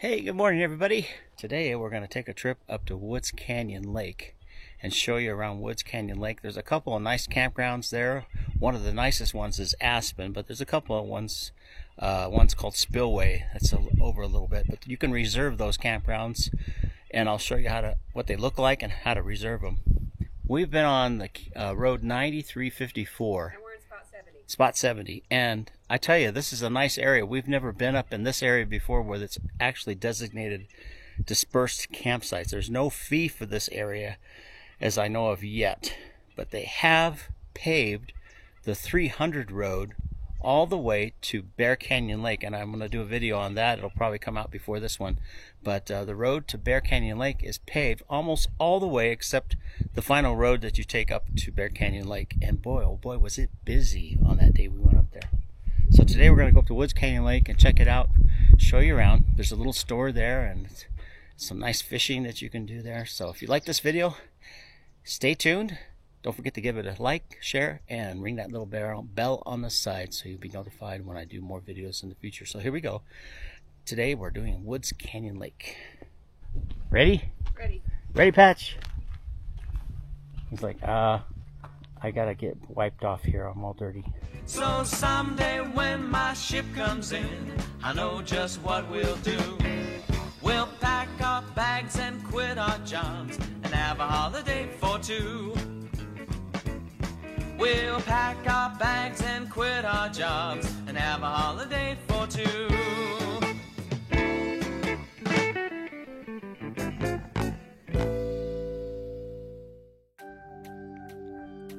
Hey, good morning everybody. Today we're going to take a trip up to Woods Canyon Lake and show you around Woods Canyon Lake. There's a couple of nice campgrounds there. One of the nicest ones is Aspen, but there's a couple of ones. One's called Spillway. That's over a little bit, but you can reserve those campgrounds, and I'll show you what they look like and how to reserve them. We've been on the road 9354. And we're in spot 70. Spot 70, and I tell you, this is a nice area. We've never been up in this area before where it's actually designated dispersed campsites. There's no fee for this area as I know of yet, but they have paved the 300 road all the way to Bear Canyon Lake, and I'm going to do a video on that. It'll probably come out before this one, but the road to Bear Canyon Lake is paved almost all the way except the final road that you take up to Bear Canyon Lake. And boy, oh boy, was it busy on that day we went up there. So today we're going to go up to Woods Canyon Lake and check it out, show you around. There's a little store there and some nice fishing that you can do there. So if you like this video, stay tuned. Don't forget to give it a like, share, and ring that little bell on the side so you'll be notified when I do more videos in the future. So here we go. Today we're doing Woods Canyon Lake. Ready? Ready. Ready, Patch? He's like, I gotta get wiped off here. I'm all dirty. So someday when my ship comes in, I know just what we'll do. We'll pack our bags and quit our jobs and have a holiday for two. We'll pack our bags and quit our jobs and have a holiday for two.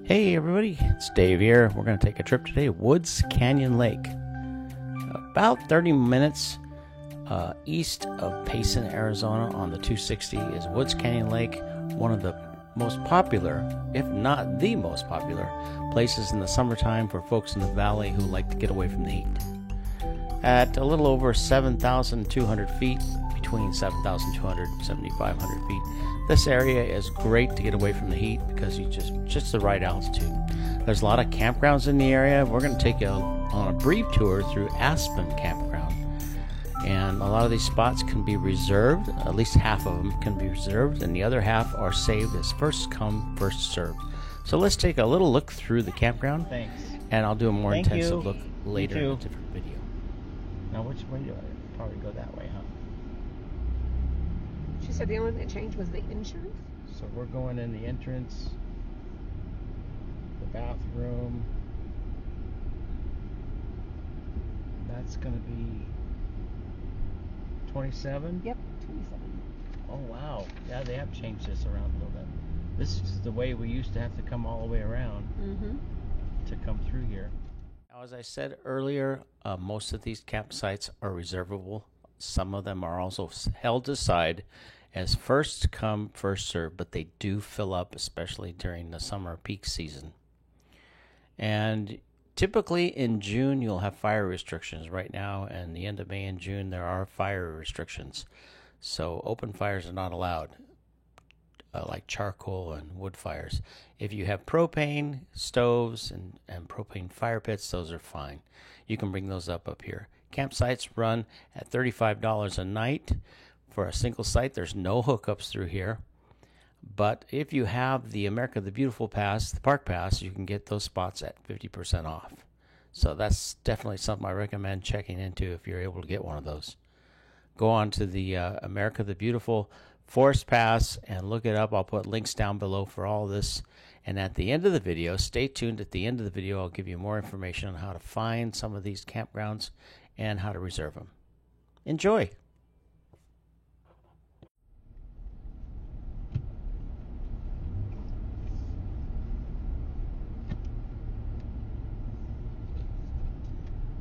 Hey everybody, it's Dave here. We're going to take a trip today to Woods Canyon Lake. About 30 minutes east of Payson, Arizona on the 260 is Woods Canyon Lake, one of the most popular, if not the most popular, places in the summertime for folks in the valley who like to get away from the heat. At a little over 7,200 feet, between 7,200 and 7,500 feet, this area is great to get away from the heat because you just the right altitude. There's a lot of campgrounds in the area. We're going to take you on a brief tour through Aspen Campground. And a lot of these spots can be reserved. At least half of them can be reserved, and the other half are saved as first come, first served. So let's take a little look through the campground. Thanks. And I'll do a more intensive look You later in too. a different video. Now, which way do I probably go that way, huh? She said the only thing that changed was the insurance. So we're going in the entrance, the bathroom. That's going to be 27? Yep, 27. Oh, wow. Yeah, they have changed this around a little bit. This is the way we used to have to come all the way around to come through here. Now, as I said earlier, most of these campsites are reservable. Some of them are also held aside as first come, first served, but they do fill up, especially during the summer peak season. And typically in June, you'll have fire restrictions. Right now, and the end of May and June, there are fire restrictions. So open fires are not allowed, like charcoal and wood fires. If you have propane stoves and propane fire pits, those are fine. You can bring those up here. Campsites run at $35 a night for a single site. There's no hookups through here. But if you have the America the Beautiful Pass, the Park Pass, you can get those spots at 50% off. So that's definitely something I recommend checking into if you're able to get one of those. Go on to the America the Beautiful Forest Pass and look it up. I'll put links down below for all this. And at the end of the video, stay tuned. At the end of the video, I'll give you more information on how to find some of these campgrounds and how to reserve them. Enjoy!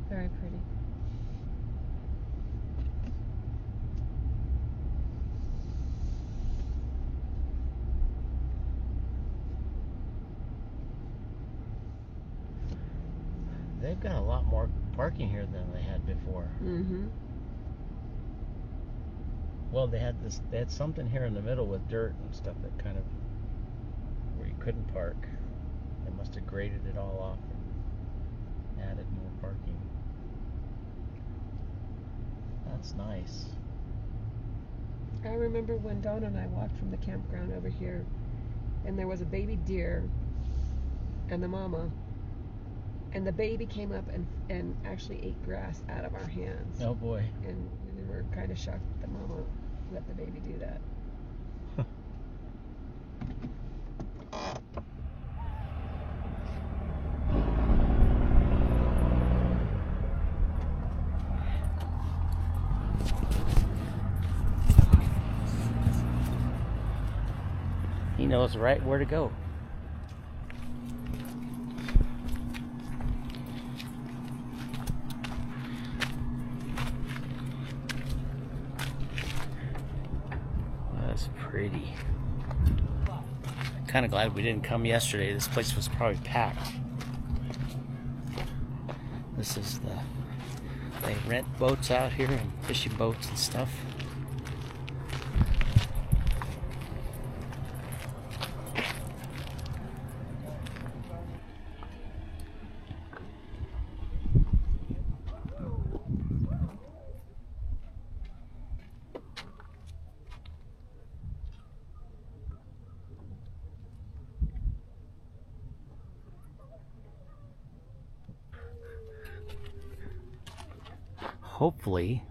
Very pretty. They've got a lot more parking here than they had before. Well, they had something here in the middle with dirt and stuff that kind of where you couldn't park. They must have graded it all off and added more parking. That's nice. I remember when Donna and I walked from the campground over here, and there was a baby deer and the mama, and the baby came up and actually ate grass out of our hands. Oh boy. And we were kind of shocked that the mama let the baby do that. He knows right where to go. That's pretty. Kind of glad we didn't come yesterday. This place was probably packed. This is they rent boats out here and fishing boats and stuff. Hopefully,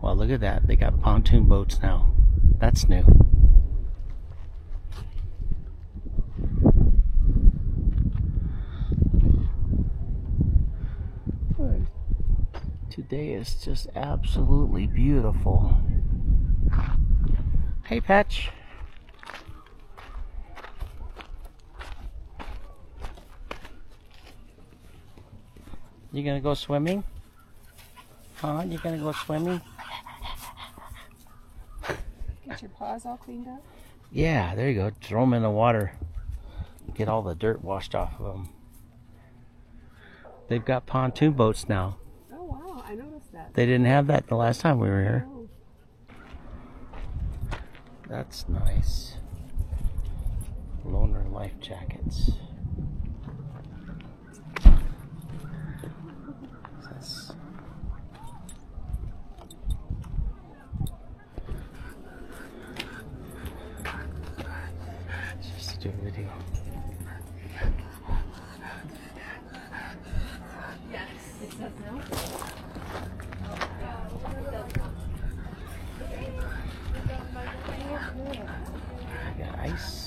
well, look at that. They got pontoon boats now. That's new. Today is just absolutely beautiful. Hey, Patch. You gonna go swimming? Huh? You gonna go swimming? Get your paws all cleaned up? Yeah, there you go. Throw them in the water. Get all the dirt washed off of them. They've got pontoon boats now. Oh, wow. I noticed that. They didn't have that the last time we were here. Oh. That's nice. Loner life jackets. That's... Just do a video. Yes. It says no? I got ice.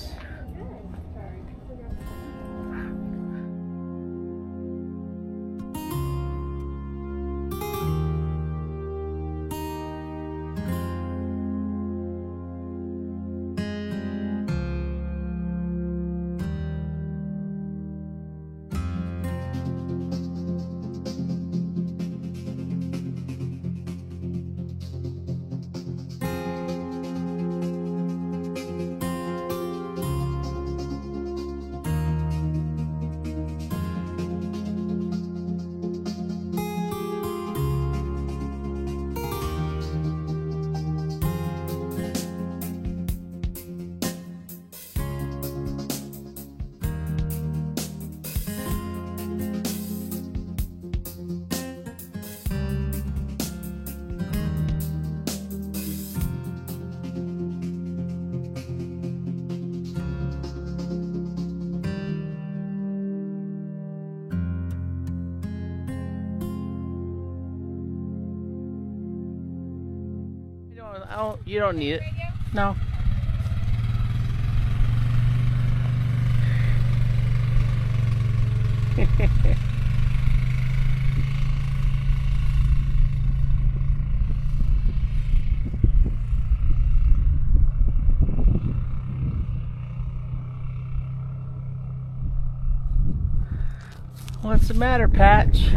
You don't need it. No. What's the matter, Patch?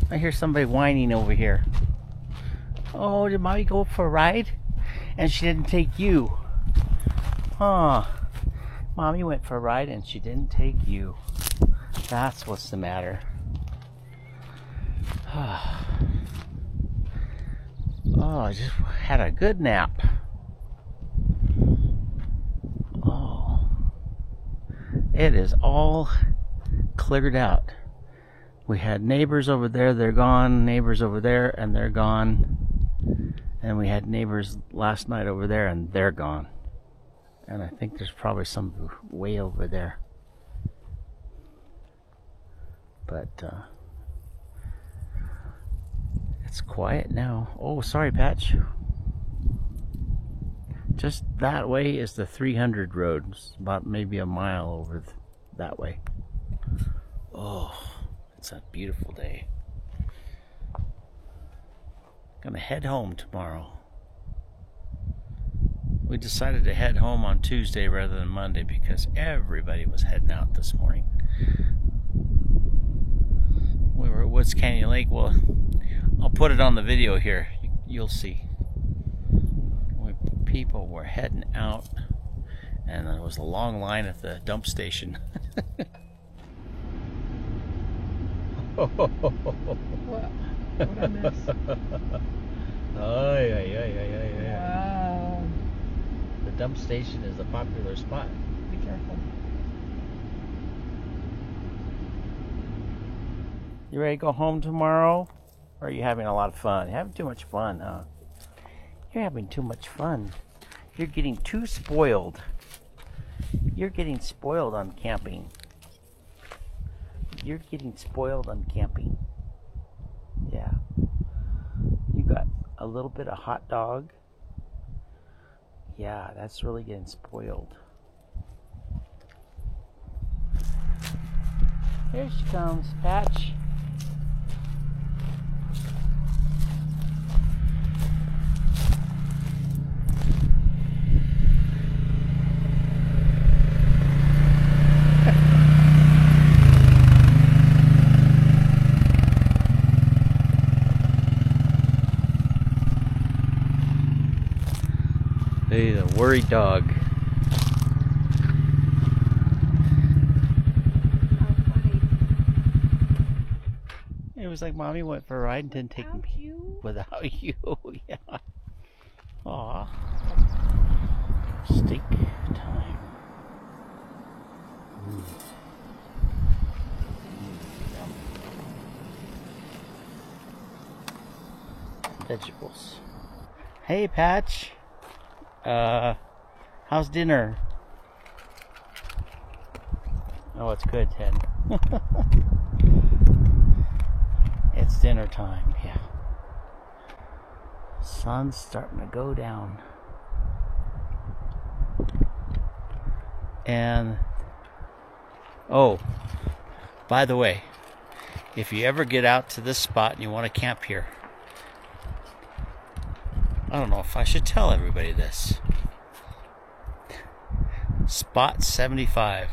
I hear somebody whining over here. Oh, did Mommy go for a ride? And she didn't take you. Huh. Mommy went for a ride and she didn't take you. That's what's the matter. Oh, I just had a good nap. Oh. It is all cleared out. We had neighbors over there, they're gone. Neighbors over there, and they're gone. And we had neighbors last night over there, and they're gone. And I think there's probably some way over there. But it's quiet now. Oh, sorry, Patch. Just that way is the 300 road. It's about maybe a mile over that way. Oh, it's a beautiful day. Gonna head home tomorrow. We decided to head home on Tuesday rather than Monday because everybody was heading out this morning. We were at Woods Canyon Lake. Well, I'll put it on the video here. You'll see. People were heading out, and there was a long line at the dump station. What? What'd I miss? Oh, yeah. Wow. The dump station is a popular spot. Be careful. You ready to go home tomorrow? Or are you having a lot of fun? You're having too much fun, huh? You're having too much fun. You're getting too spoiled. You're getting spoiled on camping. You're getting spoiled on camping. Yeah. You got a little bit of hot dog. Yeah, that's really getting spoiled. Here she comes, Patch. Hey, the worried dog. How funny. It was like Mommy went for a ride and didn't take me Without you? without you. Yeah. Aw. Steak time. Vegetables. Hey, Patch. How's dinner? Oh, it's good, Ted. It's dinner time, yeah. Sun's starting to go down. And, oh, by the way, if you ever get out to this spot and you want to camp here, I don't know if I should tell everybody this. Spot 75.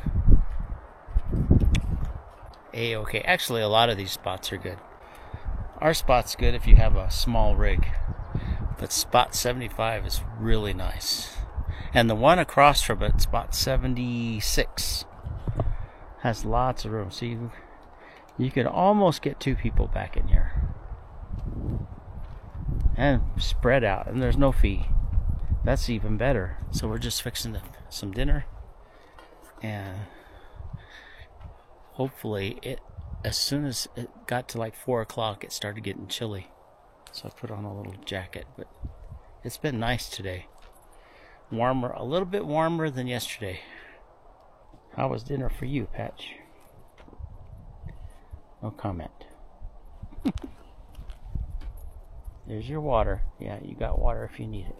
A-okay. Actually, a lot of these spots are good. Our spot's good if you have a small rig. But spot 75 is really nice. And the one across from it, spot 76, has lots of room. So you could almost get 2 people back in here. And spread out, and there's no fee. That's even better. So we're just fixing some dinner, and hopefully as soon as it got to like 4 o'clock, it started getting chilly. So I put on a little jacket, but it's been nice today. Warmer, a little bit warmer than yesterday. How was dinner for you, Patch? No comment. There's your water. Yeah, you got water if you need it.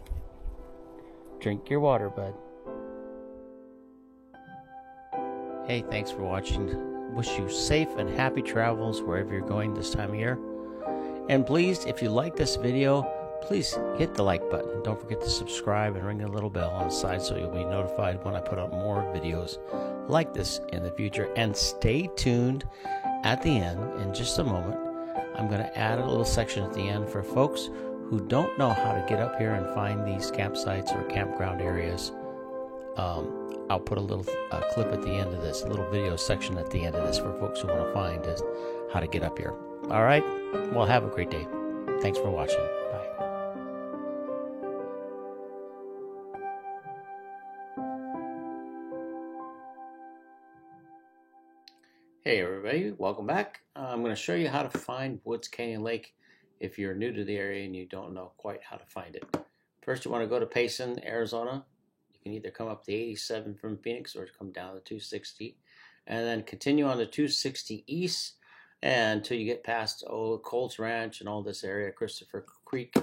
Drink your water, bud. Hey, thanks for watching. Wish you safe and happy travels wherever you're going this time of year. And please, if you like this video, please hit the like button. Don't forget to subscribe and ring the little bell on the side so you'll be notified when I put up more videos like this in the future. And stay tuned at the end in just a moment. I'm going to add a little section at the end for folks who don't know how to get up here and find these campsites or campground areas. I'll put a little clip at the end of this, a little video section at the end of this for folks who want to find how to get up here. All right? Well, have a great day. Thanks for watching. Bye. Hey everybody, welcome back. I'm going to show you how to find Woods Canyon Lake if you're new to the area and you don't know quite how to find it. First you want to go to Payson, Arizona. You can either come up the 87 from Phoenix or come down the 260 and then continue on the 260 east until you get past Colts Ranch and all this area, Christopher Creek.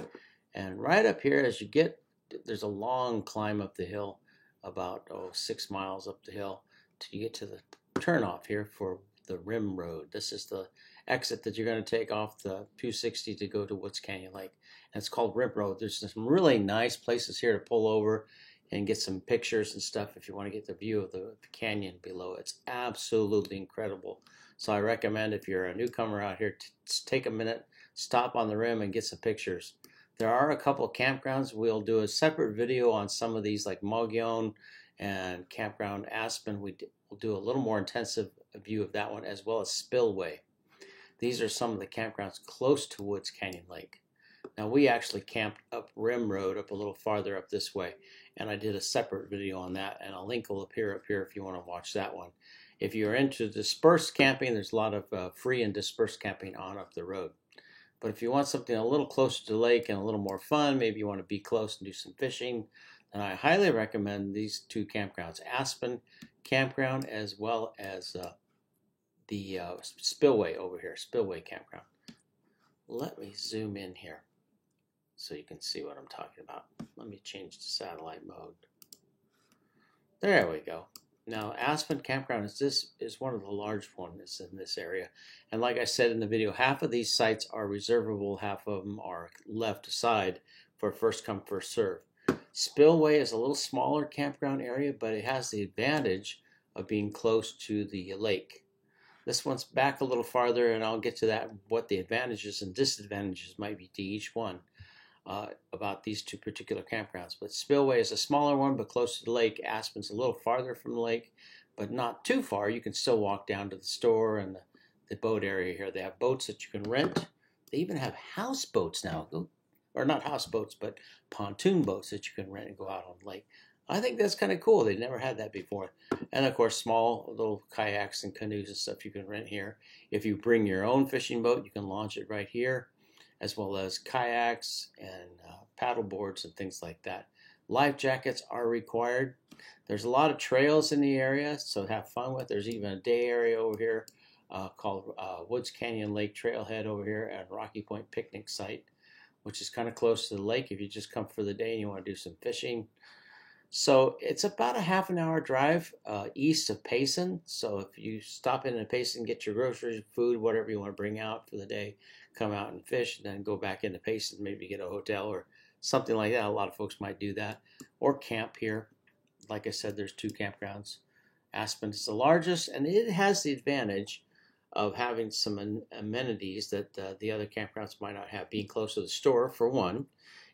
And right up here as you get, there's a long climb up the hill, about 6 miles up the hill till you get to the turnoff here for the Rim Road. This is the exit that you're going to take off the 260 to go to Woods Canyon Lake. And it's called Rim Road. There's some really nice places here to pull over and get some pictures and stuff if you want to get the view of the canyon below. It's absolutely incredible. So I recommend if you're a newcomer out here to take a minute, stop on the rim and get some pictures. There are a couple of campgrounds. We'll do a separate video on some of these like Mogollon and Campground Aspen. We'll do a little more intensive view of that one, as well as Spillway. These are some of the campgrounds close to Woods Canyon Lake. Now we actually camped up Rim Road up a little farther up this way, and I did a separate video on that, and a link will appear up here if you want to watch that one. If you're into dispersed camping, there's a lot of free and dispersed camping on up the road. But if you want something a little closer to the lake and a little more fun, maybe you want to be close and do some fishing, then I highly recommend these two campgrounds, Aspen Campground as well as the Spillway over here, Spillway Campground. Let me zoom in here so you can see what I'm talking about. Let me change to satellite mode. There we go. Now Aspen Campground is one of the large ones in this area. And like I said in the video, half of these sites are reservable, half of them are left aside for first come, first serve. Spillway is a little smaller campground area, but it has the advantage of being close to the lake. This one's back a little farther, and I'll get to that, what the advantages and disadvantages might be to each one about these two particular campgrounds. But Spillway is a smaller one, but close to the lake. Aspen's a little farther from the lake, but not too far. You can still walk down to the store and the boat area here. They have boats that you can rent. They even have houseboats now. Or not houseboats, but pontoon boats that you can rent and go out on the lake. I think that's kind of cool. They never had that before. And of course, small little kayaks and canoes and stuff you can rent here. If you bring your own fishing boat, you can launch it right here, as well as kayaks and paddle boards and things like that. Life jackets are required. There's a lot of trails in the area, so have fun with. There's even a day area over here called Woods Canyon Lake Trailhead over here at Rocky Point Picnic Site, which is kind of close to the lake if you just come for the day and you want to do some fishing. So it's about a half an hour drive east of Payson. So if you stop in Payson, get your groceries, food, whatever you want to bring out for the day, come out and fish, and then go back into Payson, maybe get a hotel or something like that. A lot of folks might do that. Or camp here. Like I said, there's two campgrounds. Aspen is the largest, and it has the advantage of having some amenities that the other campgrounds might not have. Being close to the store, for one.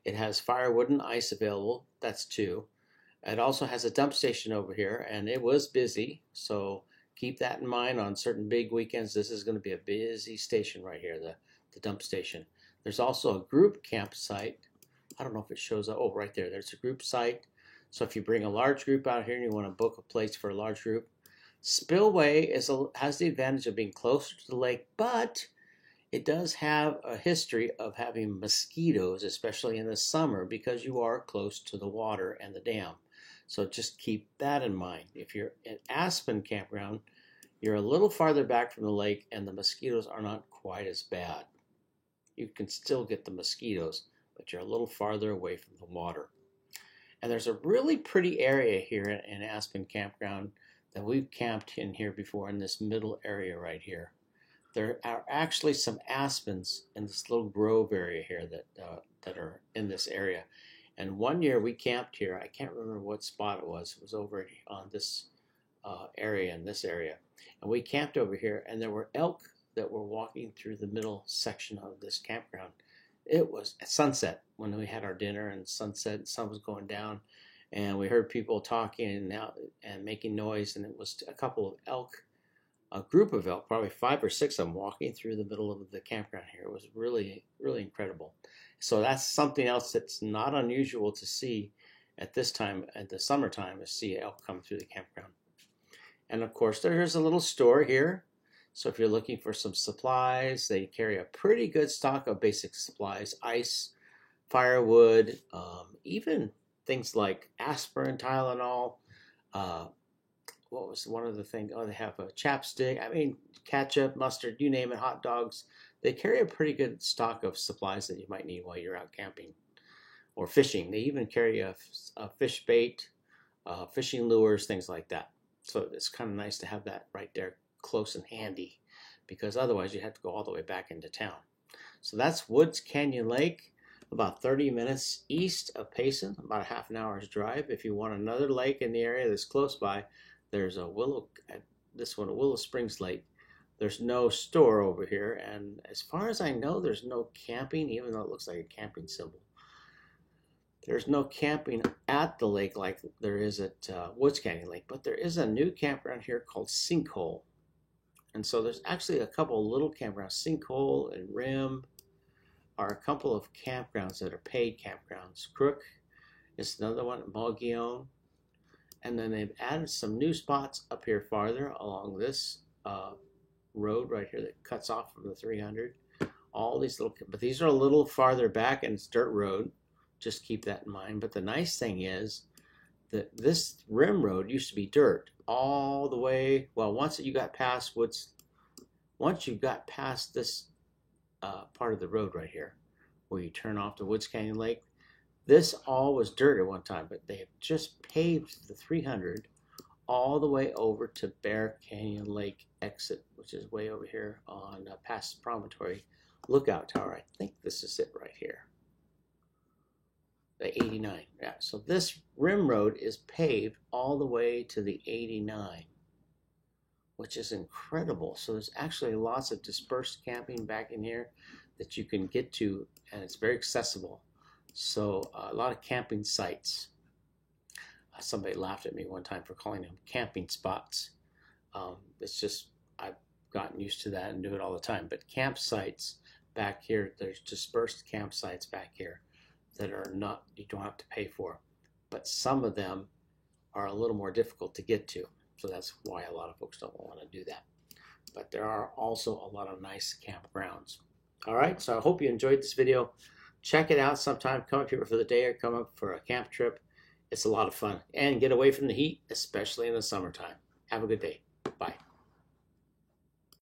It has firewood and ice available. That's two. It also has a dump station over here, and it was busy, so keep that in mind on certain big weekends. This is going to be a busy station right here, the dump station. There's also a group campsite. I don't know if it shows up. Oh, right there. There's a group site. So if you bring a large group out here and you want to book a place for a large group, Spillway has the advantage of being closer to the lake, but it does have a history of having mosquitoes, especially in the summer, because you are close to the water and the dam. So just keep that in mind. If you're at Aspen Campground, you're a little farther back from the lake and the mosquitoes are not quite as bad. You can still get the mosquitoes, but you're a little farther away from the water. And there's a really pretty area here in Aspen Campground that we've camped in here before, in this middle area right here. There are actually some aspens in this little grove area here that are in this area. And one year we camped here. I can't remember what spot it was. It was over on this area, in this area. And we camped over here, and there were elk that were walking through the middle section of this campground. It was at sunset when we had our dinner, and sunset, sun was going down, and we heard people talking and making noise, and it was a couple of elk, a group of elk, probably 5 or 6 of them, walking through the middle of the campground here. It was really, really incredible. So that's something else that's not unusual to see at this time, at the summertime, is see elk come through the campground. And of course, there's a little store here. So if you're looking for some supplies, they carry a pretty good stock of basic supplies: ice, firewood, even things like aspirin, Tylenol. Uh, what was one of the things? Oh, they have a chapstick. I mean, ketchup, mustard, you name it, hot dogs. They carry a pretty good stock of supplies that you might need while you're out camping or fishing. They even carry a fish bait, fishing lures, things like that. So it's kind of nice to have that right there close and handy, because otherwise you have to go all the way back into town. So that's Woods Canyon Lake, about 30 minutes east of Payson, about a half an hour's drive. If you want another lake in the area that's close by, there's a Willow Springs Lake. There's no store over here, and as far as I know, there's no camping, even though it looks like a camping symbol. There's no camping at the lake like there is at Woods Canyon Lake, but there is a new campground here called Sinkhole. And so there's actually a couple of little campgrounds. Sinkhole and Rim are a couple of campgrounds that are paid campgrounds. Crook is another one, Mogollon. And then they've added some new spots up here farther along this road right here that cuts off from the 300. All these little, but these are a little farther back and it's dirt road. Just keep that in mind. But the nice thing is that this Rim Road used to be dirt all the way. Well, once you got past this part of the road right here, where you turn off to Woods Canyon Lake, this all was dirt at one time, but they have just paved the 300 all the way over to Bear Canyon Lake exit, which is way over here on past Promontory Lookout Tower. I think this is it right here. The 89, yeah. So this Rim Road is paved all the way to the 89, which is incredible. So there's actually lots of dispersed camping back in here that you can get to, and it's very accessible. So a lot of camping sites. Somebody laughed at me one time for calling them camping spots. It's just, I've gotten used to that and do it all the time. But campsites back here, there's dispersed campsites back here that are not, you don't have to pay for. But some of them are a little more difficult to get to. So that's why a lot of folks don't want to do that. But there are also a lot of nice campgrounds. All right, so I hope you enjoyed this video. Check it out sometime. Come up here for the day or come up for a camp trip. It's a lot of fun. And get away from the heat, especially in the summertime. Have a good day. Bye.